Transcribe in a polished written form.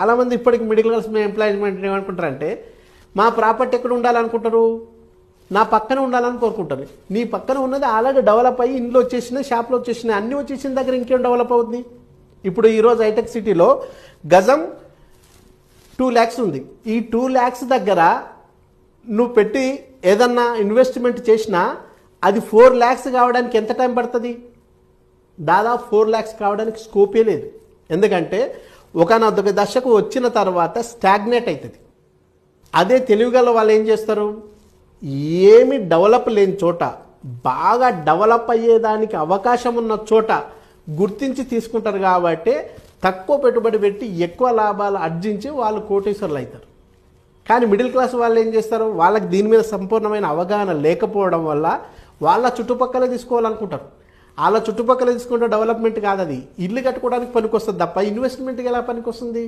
చాలామంది ఇప్పటికి middle class employment ఏమనుకుంటారంటే మా ప్రాపర్టీ ఎక్కడ ఉండాలనుకుంటారు, నా పక్కన ఉండాలని కోరుకుంటారు. నీ పక్కన ఉన్నది ఆల్రెడీ డెవలప్ అయ్యి ఇంట్లో వచ్చేసినాయి, షాప్లో వచ్చేసినాయి, అన్నీ వచ్చేసిన దగ్గర ఇంకేం డెవలప్ అవుతుంది. ఇప్పుడు ఈరోజు హైటెక్ సిటీలో గజం 2 lakhs ఉంది. ఈ 2 lakhs దగ్గర నువ్వు పెట్టి ఏదన్నా ఇన్వెస్ట్మెంట్ చేసినా అది 4 lakhs కావడానికి ఎంత టైం పడుతుంది? దాదాపు 4 lakhs కావడానికి స్కోపే లేదు. ఎందుకంటే ఒకనొక దశకు వచ్చిన తర్వాత స్టాగ్నేట్ అవుతుంది. అదే తెలివిగల వాళ్ళు ఏం చేస్తారు, ఏమి డెవలప్ లేని చోట, బాగా డెవలప్ అయ్యేదానికి అవకాశం ఉన్న చోట గుర్తించి తీసుకుంటారు. కాబట్టి తక్కువ పెట్టుబడి పెట్టి ఎక్కువ లాభాలు ఆర్జించి వాళ్ళు కోటీశ్వరులు అవుతారు. కానీ మిడిల్ క్లాస్ వాళ్ళు ఏం చేస్తారు, వాళ్ళకి దీని మీద సంపూర్ణమైన అవగాహన లేకపోవడం వల్ల వాళ్ళ చుట్టుపక్కల తీసుకోవాలనుకుంటారు. వాళ్ళ చుట్టుపక్కల తీసుకుంటే డెవలప్మెంట్ కాదు, అది ఇల్లు కట్టుకోవడానికి పనికొస్తుంది తప్ప ఇన్వెస్ట్మెంట్కి ఎలా పనికొస్తుంది?